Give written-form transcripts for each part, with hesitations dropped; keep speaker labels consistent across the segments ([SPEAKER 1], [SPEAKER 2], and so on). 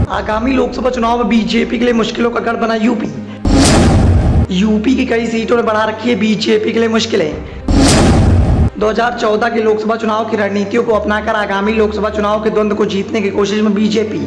[SPEAKER 1] आगामी लोकसभा चुनाव में बीजेपी के लिए मुश्किलों का गढ़ बना यूपी। यूपी की कई सीटों ने बढ़ा रखी है बीजेपी के लिए मुश्किलें। 2014 के लोकसभा चुनाव की रणनीतियों को अपनाकर आगामी लोकसभा चुनाव के द्वंद्व को जीतने की कोशिश में बीजेपी।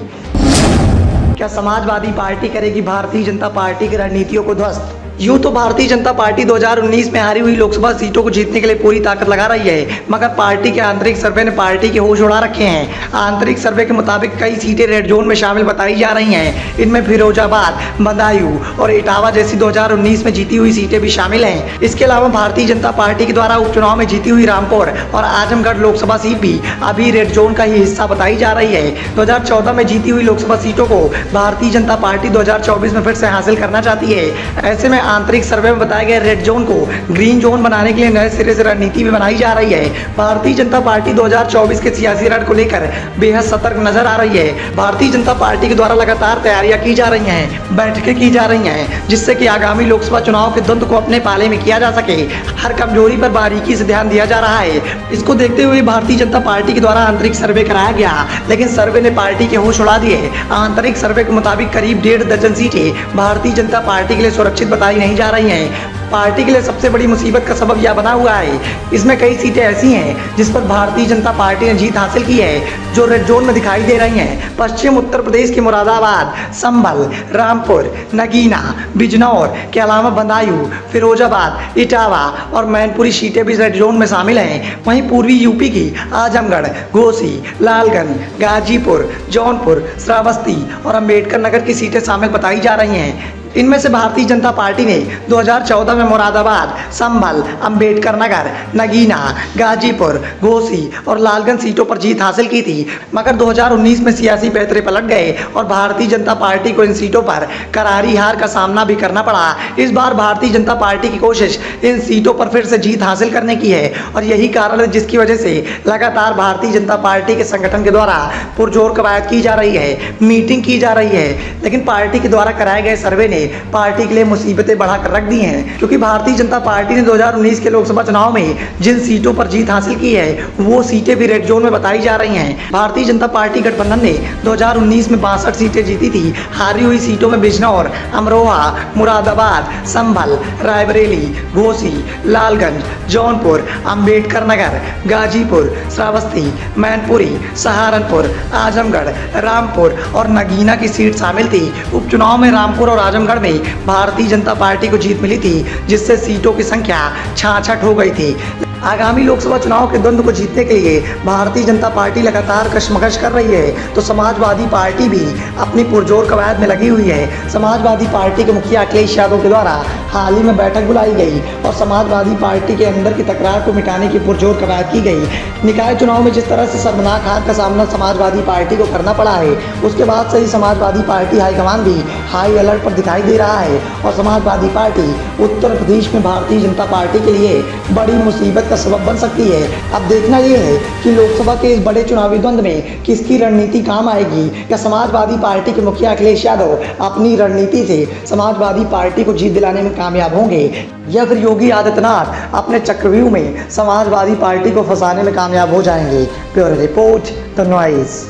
[SPEAKER 1] क्या समाजवादी पार्टी करेगी भारतीय जनता पार्टी की रणनीतियों को ध्वस्त? यूं तो भारतीय जनता पार्टी 2019 में हारी हुई लोकसभा सीटों को जीतने के लिए पूरी ताकत लगा रही है, मगर पार्टी के आंतरिक सर्वे ने पार्टी के होश उड़ा रखे हैं। आंतरिक सर्वे के मुताबिक कई सीटें रेड जोन में शामिल बताई जा रही हैं। इनमें फिरोजाबाद, बदायूं और इटावा जैसी 2019 में जीती हुई सीटें भी शामिल हैं। इसके अलावा भारतीय जनता पार्टी के द्वारा उपचुनाव में जीती हुई रामपुर और आजमगढ़ लोकसभा सीट भी अभी रेड जोन का ही हिस्सा बताई जा रही है। 2014 में जीती हुई लोकसभा सीटों को भारतीय जनता पार्टी 2024 में फिर से हासिल करना चाहती है। ऐसे में आंतरिक सर्वे में बताए गए रेड जोन को ग्रीन जोन बनाने के लिए नए सिरे से रणनीति भी बनाई जा रही है। भारतीय जनता पार्टी 2024 के सियासी रण को लेकर बेहद सतर्क नजर आ रही है। भारतीय जनता पार्टी के द्वारा लगातार तैयारियां की जा रही हैं, बैठकें की जा रही हैं, जिससे कि आगामी लोकसभा चुनाव के द्वंद्व को अपने पाले में किया जा सके। हर कमजोरी पर बारीकी से ध्यान दिया जा रहा है। इसको देखते हुए भारतीय जनता पार्टी के द्वारा आंतरिक सर्वे कराया गया, लेकिन सर्वे ने पार्टी के होश उड़ा दिए। आंतरिक सर्वे के मुताबिक करीब 1.5 दर्जन सीटें भारतीय जनता पार्टी के लिए सुरक्षित बताई नहीं जा रही हैं। पार्टी के लिए सबसे बड़ी मुसीबत का सबब यह बना हुआ है, इसमें कई सीटें ऐसी हैं जिस पर भारतीय जनता पार्टी ने जीत हासिल की है, जो रेड जोन में दिखाई दे रही हैं। पश्चिम उत्तर प्रदेश के मुरादाबाद, संभल, रामपुर, नगीना, बिजनौर के अलावा बदायूं, फिरोजाबाद, इटावा और मैनपुरी सीटें भी रेड जोन में शामिल हैं। वहीं पूर्वी यूपी की आजमगढ़, घोसी, लालगंज, गाजीपुर, जौनपुर, श्रावस्ती और अम्बेडकर नगर की सीटें शामिल बताई जा रही हैं। इनमें से भारतीय जनता पार्टी ने 2014 में मुरादाबाद, संभल, अम्बेडकर नगर, नगीना, गाजीपुर, घोसी और लालगंज सीटों पर जीत हासिल की थी, मगर 2019 में सियासी पैतरे पलट गए और भारतीय जनता पार्टी को इन सीटों पर करारी हार का सामना भी करना पड़ा। इस बार भारतीय जनता पार्टी की कोशिश इन सीटों पर फिर से जीत हासिल करने की है और यही कारण है जिसकी वजह से लगातार भारतीय जनता पार्टी के संगठन के द्वारा पुरजोर कवायद की जा रही है, मीटिंग की जा रही है। लेकिन पार्टी के द्वारा कराए गए सर्वे ने पार्टी के लिए मुसीबतें बढ़ाकर रख दी हैं, क्योंकि भारतीय जनता पार्टी ने 2019 के लोकसभा चुनाव में जिन सीटों पर जीत हासिल की है वो सीटें भी रेड जोन में बताई जा रही हैं। भारतीय जनता पार्टी गठबंधन ने 2019 में 62 सीटें जीती थी। हारी हुई सीटों में बिजनौर, अमरोहा, मुरादाबाद, संभल, रायबरेली, घोसी, लालगंज, जौनपुर, अम्बेडकर नगर, गाजीपुर, श्रावस्ती, मैनपुरी, सहारनपुर, आजमगढ़, रामपुर और नगीना की सीट शामिल थी। उपचुनाव में रामपुर और आजमगढ़ में भारतीय जनता पार्टी को जीत मिली थी, जिससे सीटों की संख्या 66 हो गई थी। आगामी लोकसभा चुनाव के द्वंद्व को जीतने के लिए भारतीय जनता पार्टी लगातार कशमकश कर रही है, तो समाजवादी पार्टी भी अपनी पुरजोर कवायद में लगी हुई है। समाजवादी पार्टी के मुखिया अखिलेश यादव के द्वारा हाल ही में बैठक बुलाई गई और समाजवादी पार्टी के अंदर की तकरार को मिटाने की पुरजोर कवायद की गई। निकाय चुनाव में जिस तरह से शर्मनाक हार का सामना समाजवादी पार्टी को करना पड़ा है, उसके बाद से ही समाजवादी पार्टी हाईकमान भी हाई अलर्ट पर दिखाई दे रहा है और समाजवादी पार्टी उत्तर प्रदेश में भारतीय जनता पार्टी के लिए बड़ी मुसीबत का सबब बन सकती है। अब देखना यह है कि लोकसभा के इस बड़े चुनावी द्वंद्व में किसकी रणनीति काम आएगी। क्या समाजवादी पार्टी के मुखिया अखिलेश यादव अपनी रणनीति से समाजवादी पार्टी को जीत दिलाने में कामयाब होंगे, या फिर योगी आदित्यनाथ अपने चक्रव्यूह में समाजवादी पार्टी को फंसाने में कामयाब हो जाएंगे। Bureau report, the noise.